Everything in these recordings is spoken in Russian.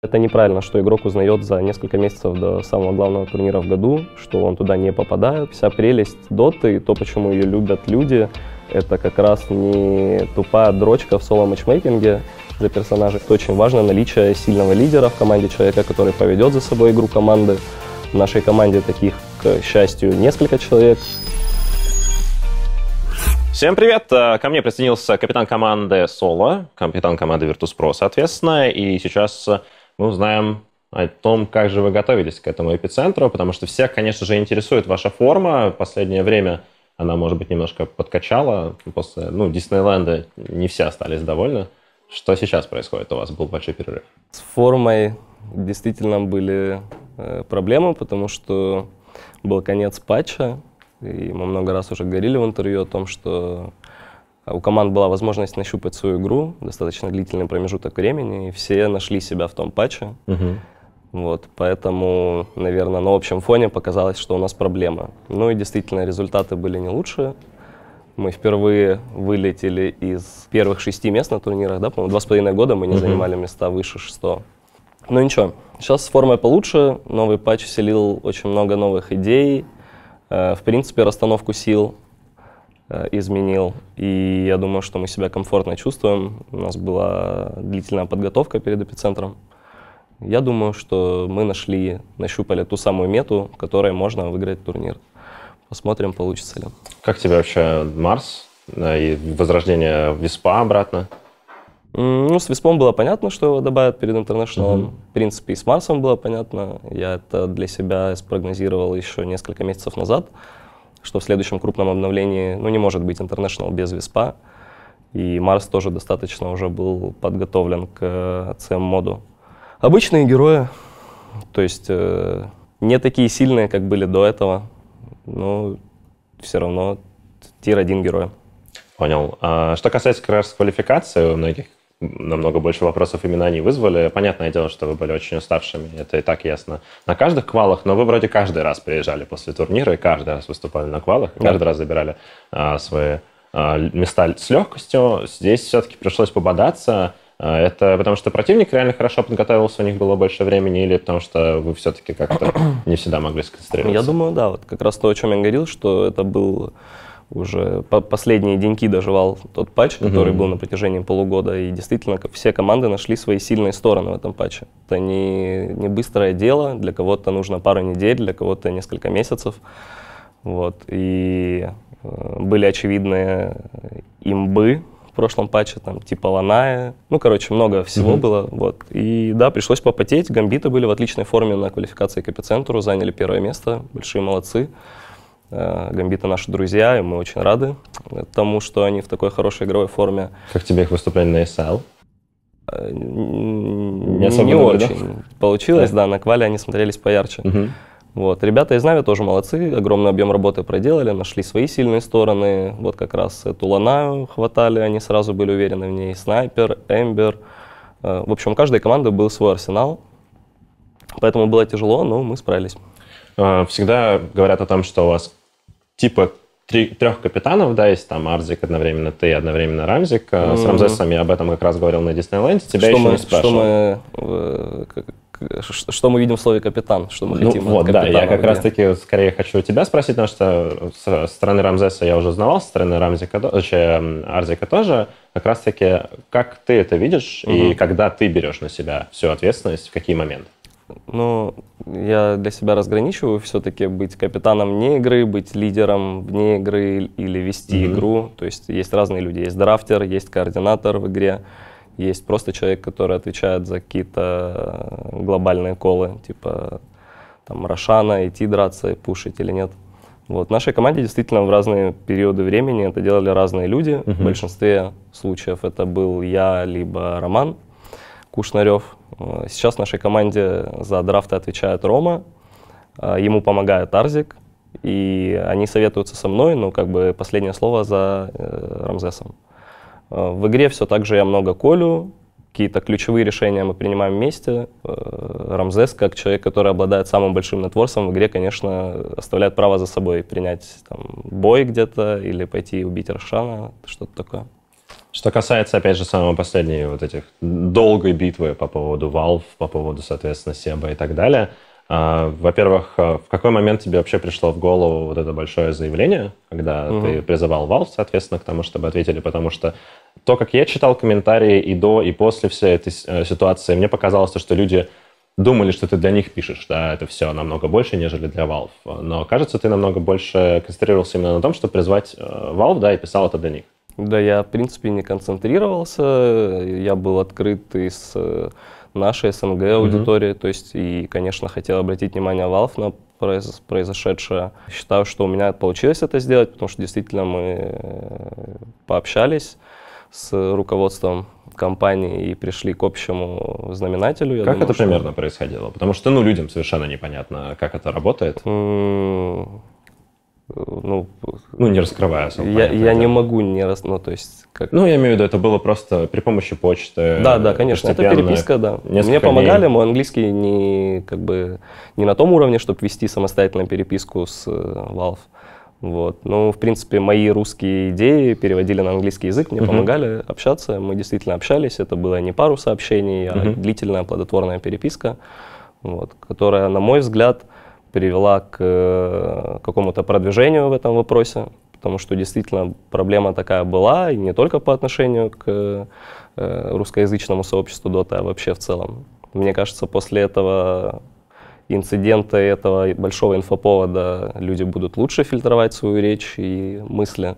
Это неправильно, что игрок узнает за несколько месяцев до самого главного турнира в году, что он туда не попадает. Вся прелесть доты и то, почему ее любят люди, это как раз не тупая дрочка в соло-матчмейкинге за персонажей. Это очень важно наличие сильного лидера в команде, человека, который поведет за собой игру команды. В нашей команде таких, к счастью, несколько человек. Всем привет! Ко мне присоединился капитан команды Соло, капитан команды Virtus.pro, соответственно, и сейчас мы узнаем о том, как же вы готовились к этому эпицентру, потому что всех, конечно же, интересует ваша форма. В последнее время она, может быть, немножко подкачала. После Диснейленда не все остались довольны. Что сейчас происходит? У вас был большой перерыв. С формой действительно были проблемы, потому что был конец патча. И мы много раз уже говорили в интервью о том, что у команд была возможность нащупать свою игру, достаточно длительный промежуток времени, и все нашли себя в том патче. Вот, поэтому, наверное, на общем фоне показалось, что у нас проблема. Ну и действительно, результаты были не лучшие. Мы впервые вылетели из первых 6 мест на турнирах, да, по-моему, 2,5 года мы не занимали места выше 6. Ну ничего, сейчас с формой получше, новый патч вселил очень много новых идей. В принципе, расстановку сил изменил, и я думаю, что мы себя комфортно чувствуем. У нас была длительная подготовка перед эпицентром. Я думаю, что мы нащупали ту самую мету, которой можно выиграть турнир. Посмотрим, получится ли. Как тебе вообще Марс и возрождение Виспа обратно? Ну, с Виспом было понятно, что его добавят перед Интернешналом. В принципе, и с Марсом было понятно. Я это для себя спрогнозировал еще несколько месяцев назад, что в следующем крупном обновлении, не может быть Интернешнл без Виспа. И Марс тоже достаточно уже был подготовлен к CM-моду. Обычные герои, то есть не такие сильные, как были до этого, но все равно тир-1 героя. Понял. Что касается как раз квалификации, у многих намного больше вопросов именно они вызвали. Понятное дело, что вы были очень уставшими, это и так ясно. На каждых квалах, но вы вроде каждый раз приезжали после турнира и каждый раз выступали на квалах, и каждый раз забирали свои места с легкостью. Здесь все-таки пришлось пободаться. Это потому что противник реально хорошо подготовился, у них было больше времени, или потому что вы все-таки как-то не всегда могли сконцентрироваться? Я думаю, да. Вот как раз то, о чем я говорил, что это был уже последние деньки доживал тот патч, который был на протяжении полугода, и действительно все команды нашли свои сильные стороны в этом патче. Это не быстрое дело, для кого-то нужно пару недель, для кого-то несколько месяцев. Вот. И были очевидные имбы в прошлом патче, там, типа Ланая, много всего было. Вот. И да, пришлось попотеть, гамбиты были в отличной форме на квалификации к эпицентру, заняли 1 место, большие молодцы. Гамбиты наши друзья, и мы очень рады тому, что они в такой хорошей игровой форме. Как тебе их выступление на ESL? Не очень получилось, да, на квале они смотрелись поярче. Вот. Ребята из Нави тоже молодцы, огромный объем работы проделали, нашли свои сильные стороны. Вот как раз эту Ланаю хватали, они сразу были уверены в ней. Снайпер, Эмбер. В общем, у каждой команды был свой арсенал, поэтому было тяжело, но мы справились. Всегда говорят о том, что у вас типа 3 капитанов, да, есть там Арзик одновременно, ты одновременно Рамзик. С Рамзесом я об этом как раз говорил на Диснейленде, тебя еще не спрашивал. Что мы видим в слове «капитан», что мы хотим от капитана? Да, я как раз-таки скорее хочу тебя спросить, потому что со стороны Рамзеса я уже узнавал, со стороны Арзика тоже. Как раз-таки, как ты это видишь и когда ты берешь на себя всю ответственность, в какие моменты? Я для себя разграничиваю все-таки быть капитаном вне игры, быть лидером вне игры или вести игру. То есть есть разные люди. Есть драфтер, есть координатор в игре, есть просто человек, который отвечает за какие-то глобальные колы, типа там Рошана, идти драться, пушить или нет. Вот. В нашей команде действительно в разные периоды времени это делали разные люди. В большинстве случаев это был я, либо Роман Кушнарев. Сейчас в нашей команде за драфты отвечает Рома, ему помогает Арзик, и они советуются со мной, но последнее слово за Рамзесом. В игре все так же я много колю, какие-то ключевые решения мы принимаем вместе. Рамзес, как человек, который обладает самым большим нетворсом в игре, конечно, оставляет право за собой принять бой где-то или пойти убить Рошана, что-то такое. Что касается, опять же, самой последней вот этих долгой битвы по поводу Valve, по поводу, соответственно, Себа и так далее. Во-первых, в какой момент тебе вообще пришло в голову вот это большое заявление, когда ты призывал Valve, соответственно, к тому, чтобы ответили? Потому что то, как я читал комментарии и до, и после всей этой ситуации, мне показалось, что люди думали, что ты для них пишешь, да, это все намного больше, нежели для Valve. Но, кажется, ты намного больше концентрировался именно на том, чтобы призвать Valve, да, и писал это для них. Да, я, в принципе, не концентрировался, я был открыт из нашей СНГ аудитории, то есть, и, конечно, хотел обратить внимание Valve на произошедшее. Считаю, что у меня получилось это сделать, потому что действительно мы пообщались с руководством компании и пришли к общему знаменателю. Как это примерно происходило? Потому что, людям совершенно непонятно, как это работает. Не раскрывая особо. Я не могу то есть... Как... я имею в виду, это было просто при помощи почты. Да, конечно, это переписка, да. Мне помогали, мой английский не на том уровне, чтобы вести самостоятельно переписку с Valve. Вот. В принципе, мои русские идеи переводили на английский язык, мне помогали общаться, мы действительно общались, это было не пару сообщений, а длительная плодотворная переписка, которая, на мой взгляд, привела к какому-то продвижению в этом вопросе, потому что действительно проблема такая была, и не только по отношению к русскоязычному сообществу Dota, а вообще в целом. Мне кажется, после этого инцидента, этого большого инфоповода люди будут лучше фильтровать свою речь и мысли,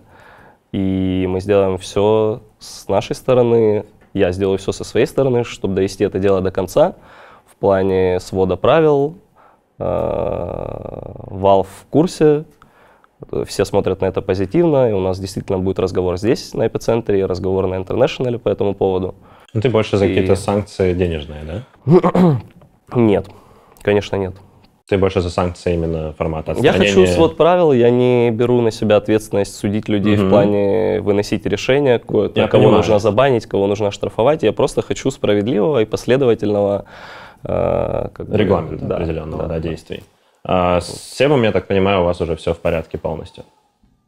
и мы сделаем все с нашей стороны, я сделаю все со своей стороны, чтобы довести это дело до конца в плане свода правил. Valve в курсе, все смотрят на это позитивно, и у нас действительно будет разговор здесь, на Эпицентре, и разговор на Интернешнале по этому поводу. Ты больше за какие-то санкции денежные, да? Нет, конечно, нет. Ты больше за санкции именно формата отстранения? Я хочу свод правил, я не беру на себя ответственность судить людей в плане выносить решения, кого нужно забанить, кого нужно оштрафовать. Я просто хочу справедливого и последовательного регламента определенного действий. С Себом, я так понимаю, у вас уже все в порядке полностью.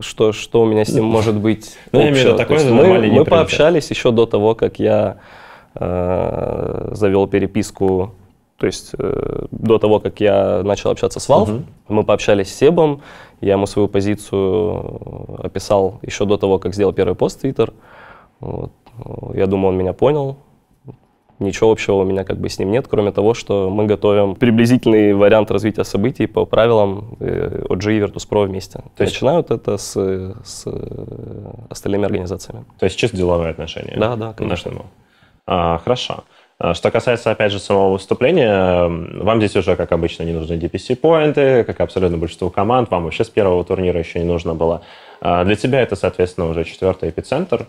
Что у меня с ним может быть общего? Мы пообщались еще до того, как я завел переписку, то есть до того, как я начал общаться с Valve. Мы пообщались с Себом, я ему свою позицию описал еще до того, как сделал первый пост в Twitter. Я думаю, он меня понял. Ничего общего у меня с ним нет, кроме того, что мы готовим приблизительный вариант развития событий по правилам OG и Virtus.pro вместе. То есть начинают это с остальными организациями. То есть чисто деловые отношения? Да, конечно. Хорошо. Что касается, опять же, самого выступления, вам здесь уже, как обычно, не нужны DPC-поинты, как абсолютно большинству команд, вам вообще с первого турнира еще не нужно было. Для тебя это, соответственно, уже 4-й Эпицентр.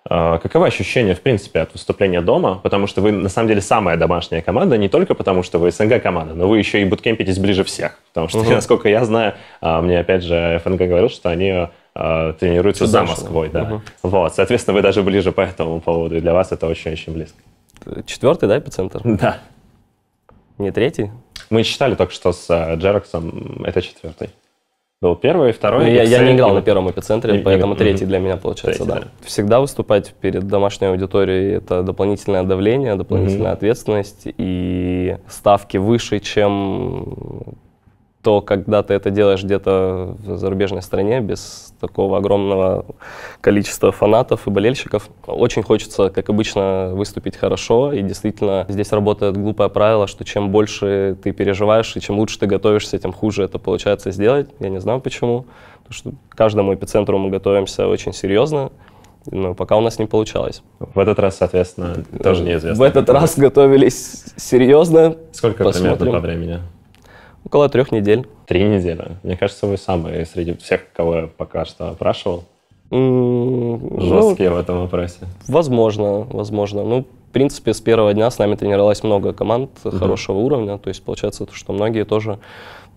Каковы ощущения, в принципе, от выступления дома? Потому что вы, на самом деле, самая домашняя команда, не только потому, что вы СНГ-команда, но вы еще и буткемпитесь ближе всех. Потому что, насколько я знаю, мне, опять же, ФНГ говорил, что они тренируются за Москвой. Да. Соответственно, вы даже ближе по этому поводу, и для вас это очень-очень близко. 4-й, да, Эпицентр? Да. Не 3-й? Мы считали только что с Джераксом, это 4-й. Был 1-й, 2-й. Я не играл на первом Эпицентре, поэтому 3-й для меня получается, 3-й, да. Всегда выступать перед домашней аудиторией – это дополнительное давление, дополнительная ответственность и ставки выше, чем то, когда ты это делаешь где-то в зарубежной стране без такого огромного количества фанатов и болельщиков. Очень хочется, как обычно, выступить хорошо, и действительно здесь работает глупое правило, что чем больше ты переживаешь и чем лучше ты готовишься, тем хуже это получается сделать. Я не знаю почему, потому что к каждому Эпицентру мы готовимся очень серьезно, но пока у нас не получалось. В этот раз, соответственно, тоже неизвестно. В этот раз готовились серьезно. Сколько примерно по времени? Около 3 недель. 3 недели. Мне кажется, вы самые среди всех, кого я пока что опрашивал, жесткие в этом вопросе. Возможно. В принципе, с первого дня с нами тренировалось много команд хорошего уровня. То есть получается, что многие тоже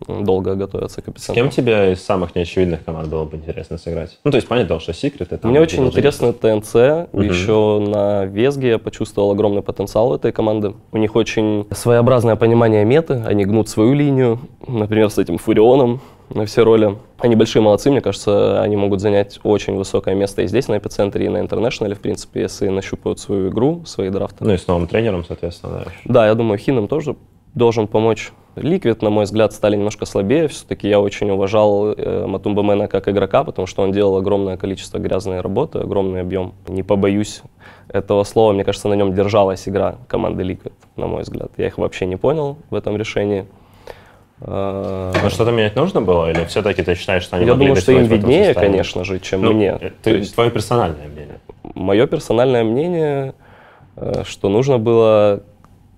долго готовятся к Эпицентру. С кем тебе из самых неочевидных команд было бы интересно сыграть? То есть понятно, что Secret это... Мне очень интересно ТНЦ. Еще на Весге я почувствовал огромный потенциал этой команды. У них очень своеобразное понимание меты. Они гнут свою линию, например, с этим Фурионом. все роли. Они большие молодцы, мне кажется, они могут занять очень высокое место и здесь, на Эпицентре, и на Интернешнале, в принципе, если нащупают свою игру, свои драфты. Ну и с новым тренером, соответственно, да. Да, я думаю, Хин им тоже должен помочь. Ликвид, на мой взгляд, стали немножко слабее. Все-таки я очень уважал Матумба Мэна как игрока, потому что он делал огромное количество грязной работы, огромный объем. Не побоюсь этого слова, мне кажется, на нем держалась игра команды Liquid, на мой взгляд. Я их вообще не понял в этом решении. Но что-то менять нужно было, или все-таки ты считаешь, что они могли думаю, что им рисовать в этом виднее, составе? конечно же, чем мне. Твое персональное мнение. Мое персональное мнение, что нужно было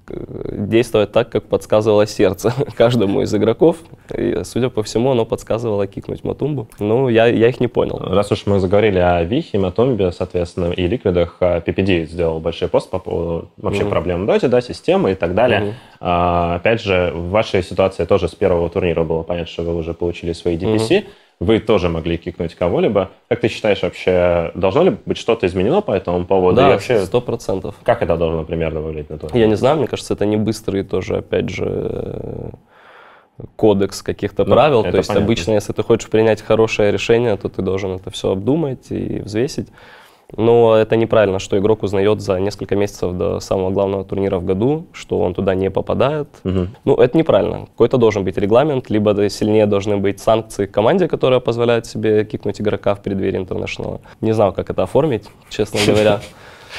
действовать так, как подсказывало сердце каждому из игроков. И, судя по всему, оно подсказывало кикнуть Матумбу. Ну, я их не понял. Раз уж мы заговорили о Вихе, Матумбе, соответственно, и Ликвидах, PPD сделал большой пост по поводу вообще проблем в доте, да, системы и так далее. Опять же, в вашей ситуации тоже с первого турнира было понятно, что вы уже получили свои DPC. Вы тоже могли кикнуть кого-либо. Как ты считаешь, вообще должно ли быть что-то изменено по этому поводу? Да, и вообще, 100%. Как это должно примерно выглядеть на то? Я не знаю, мне кажется, это не быстрый тоже, опять же, кодекс каких-то правил. То есть понятно. Обычно, если ты хочешь принять хорошее решение, то ты должен это все обдумать и взвесить. Но это неправильно, что игрок узнает за несколько месяцев до самого главного турнира в году, что он туда не попадает. Ну, это неправильно. Какой-то должен быть регламент, либо сильнее должны быть санкции команде, которая позволяет себе кикнуть игрока в преддверии интернешнала. Не знаю, как это оформить, честно говоря.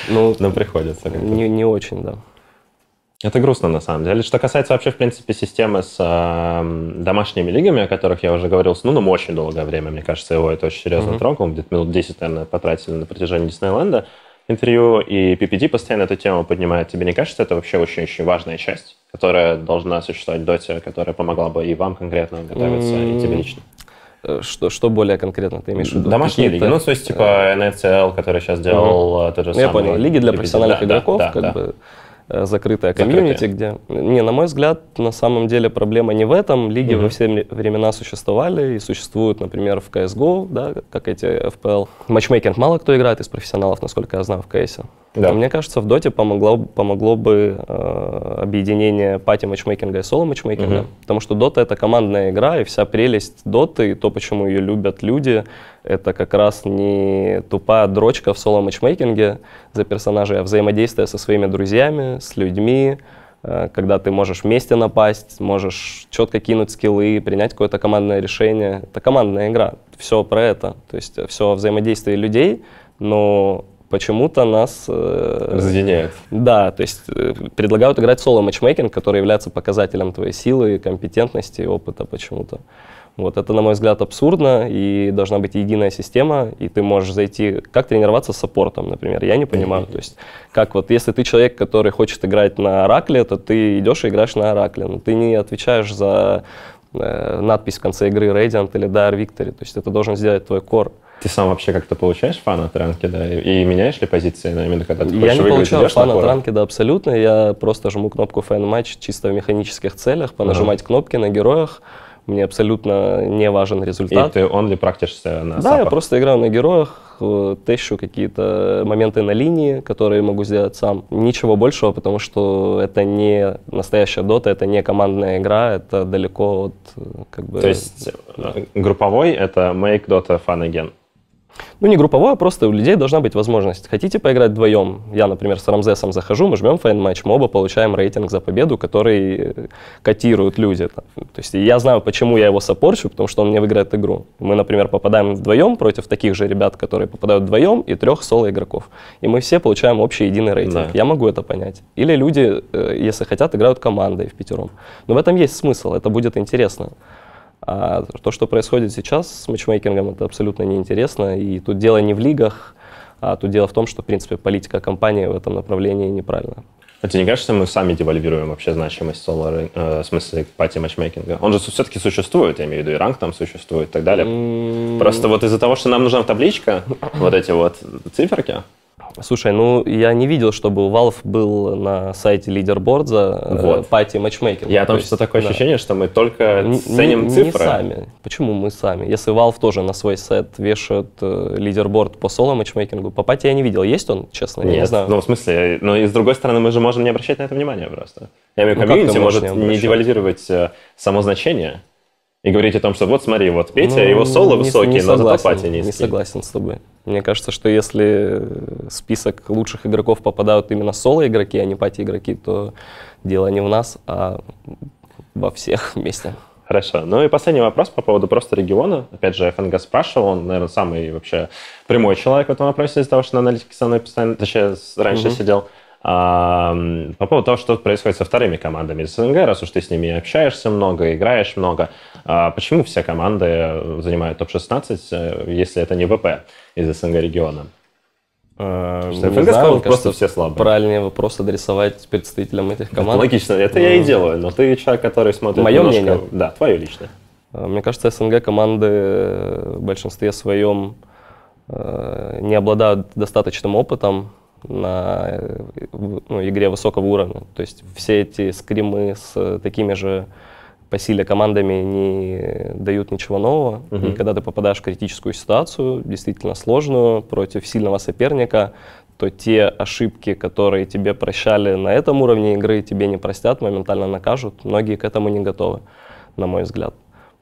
Ну, приходится. Не очень, да. Это грустно, на самом деле. Что касается вообще, в принципе, системы с домашними лигами, о которых я уже говорил, с Нуном очень долгое время, мне кажется, его это очень серьезно трогал. Где-то минут 10, наверное, потратили на протяжении Диснейленда интервью, и PPD постоянно эту тему поднимает. Тебе не кажется, это вообще очень-очень важная часть, которая должна существовать в доте, которая помогла бы и вам конкретно готовиться, и тебе лично? Что более конкретно ты имеешь в виду? Домашние лиги. Ну, то есть, типа, NCL, который сейчас делал тот же самый. Я понял. Лиги для профессиональных игроков, как бы закрытая комьюнити, где... Не, на мой взгляд, на самом деле проблема не в этом. Лиги во все времена существовали и существуют, например, в CSGO, да, как эти FPL. Матчмейкинг мало кто играет из профессионалов, насколько я знаю, в CS. Да. Мне кажется, в доте помогло бы объединение пати-матчмейкинга и соло-матчмейкинга, потому что дота — это командная игра, и вся прелесть доты, и то, почему ее любят люди, это как раз не тупая дрочка в соло-матчмейкинге за персонажей, а взаимодействие со своими друзьями, с людьми, когда ты можешь вместе напасть, можешь четко кинуть скиллы, принять какое-то командное решение. Это командная игра, все про это, то есть все о взаимодействии людей, но почему-то нас... разъединяют. Да, то есть предлагают играть соло-матчмейкинг, который является показателем твоей силы, компетентности и опыта почему-то. Вот это, на мой взгляд, абсурдно, и должна быть единая система, и ты можешь зайти... Как тренироваться с саппортом, например, я не понимаю. То есть, как вот, если ты человек, который хочет играть на Оракле, то ты идешь и играешь на Оракле, но ты не отвечаешь за надпись в конце игры Radiant или Dire Victory, то есть это должен сделать твой кор. Ты сам вообще как-то получаешь фан от ранкеда и меняешь ли позиции, именно когда ты хочешь выиграть? Я не получаю фан от ранкеда ранкеда абсолютно, я просто жму кнопку Fan Match чисто в механических целях, понажимать кнопки на героях. Мне абсолютно не важен результат. И ты only практишься на Да, сапах? Я просто играю на героях, тещу какие-то моменты на линии, которые могу сделать сам. Ничего большего, потому что это не настоящая дота, это не командная игра, это далеко от... как бы, то есть групповой — это make Dota fun again? Ну, не групповой, а просто у людей должна быть возможность. Хотите поиграть вдвоем? Я, например, с Рамзесом захожу, мы жмем файн-матч, мы оба получаем рейтинг за победу, который котируют люди. То есть я знаю, почему я его саппорчу, потому что он мне выиграет игру. Мы, например, попадаем вдвоем против таких же ребят, которые попадают вдвоем, и 3 соло-игроков. И мы все получаем общий единый рейтинг. Да. Я могу это понять. Или люди, если хотят, играют командой впятером. Но в этом есть смысл, это будет интересно. А то, что происходит сейчас с матчмейкингом, это абсолютно неинтересно. И тут дело не в лигах, а тут дело в том, что, в принципе, политика компании в этом направлении неправильна. А тебе не кажется, мы сами девальвируем вообще значимость соло, в смысле пати-матчмейкинга? Он же все-таки существует, я имею в виду, и ранг там существует и так далее. Просто вот из-за того, что нам нужна табличка, вот эти вот циферки. Слушай, ну я не видел, чтобы у Valve был на сайте лидерборд за пати матчмейкинг. Я там что-то такое ощущение, что мы только ценим цифры. Не сами. Почему мы сами? Если Valve тоже на свой сайт вешают лидерборд по соло матчмейкингу, по пати я не видел. Есть он, честно? Нет, я не знаю. Ну в смысле, но и с другой стороны мы же можем не обращать на это внимание просто. Я имею в виду, комьюнити может не девальвировать само значение. И говорить о том, что вот смотри, вот Петя, его соло высокие, но зато пати низкие. Не согласен с тобой. Мне кажется, что если в список лучших игроков попадают именно соло-игроки, а не пати-игроки, то дело не в нас, а во всех вместе. Хорошо. Ну и последний вопрос по поводу просто региона. Опять же, ФНГ спрашивал, он, наверное, самый вообще прямой человек в этом вопросе из-за того, что на аналитике со мной постоянно, точнее, раньше сидел. По поводу того, что происходит со вторыми командами из СНГ, раз уж ты с ними общаешься много, играешь много, почему все команды занимают топ-16, если это не ВП из СНГ региона? ФНГ просто все слабые. Правильнее вопрос адресовать представителям этих команд. Это логично, это я и делаю, но ты человек, который смотрит Мое мнение? Да, твое личное. Мне кажется, СНГ команды в большинстве своем не обладают достаточным опытом на игре высокого уровня. То есть все эти скримы с такими же по силе командами не дают ничего нового. И когда ты попадаешь в критическую ситуацию, действительно сложную, против сильного соперника, то те ошибки, которые тебе прощали на этом уровне игры, тебе не простят, моментально накажут. Многие к этому не готовы, на мой взгляд.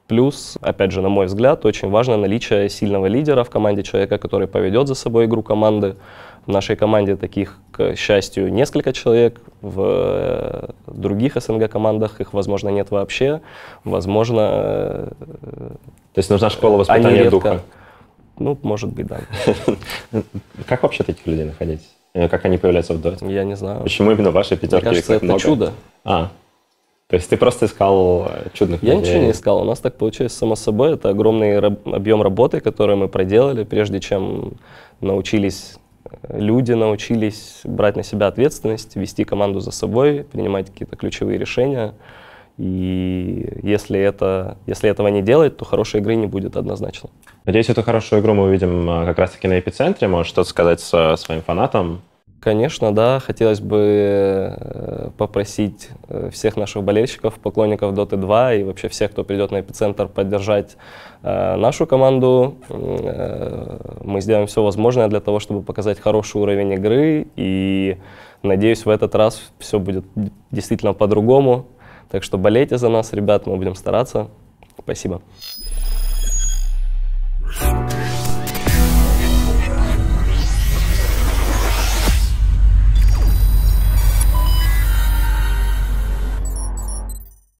Плюс, опять же, на мой взгляд, очень важно наличие сильного лидера в команде, человека, который поведет за собой игру команды. В нашей команде таких, к счастью, несколько человек. В других СНГ командах их, возможно, нет вообще. Возможно... То есть нужна школа воспитания духа? Ну, может быть, да. Как вообще таких людей находить? Как они появляются в доте? Я не знаю. Почему именно ваши пятерки? Мне кажется, это чудо. То есть ты просто искал чудных людей? Я ничего не искал. У нас так получилось само собой. Это огромный объем работы, который мы проделали, прежде чем люди научились брать на себя ответственность, вести команду за собой, принимать какие-то ключевые решения. И если этого не делать, то хорошей игры не будет однозначно. Надеюсь, эту хорошую игру мы увидим как раз-таки на Эпицентре. Можешь что-то сказать своим фанатам? Конечно, да. Хотелось бы попросить всех наших болельщиков, поклонников Dota 2 и вообще всех, кто придет на Эпицентр, поддержать нашу команду. Мы сделаем все возможное для того, чтобы показать хороший уровень игры. И надеюсь, в этот раз все будет действительно по-другому. Так что болейте за нас, ребят, мы будем стараться. Спасибо.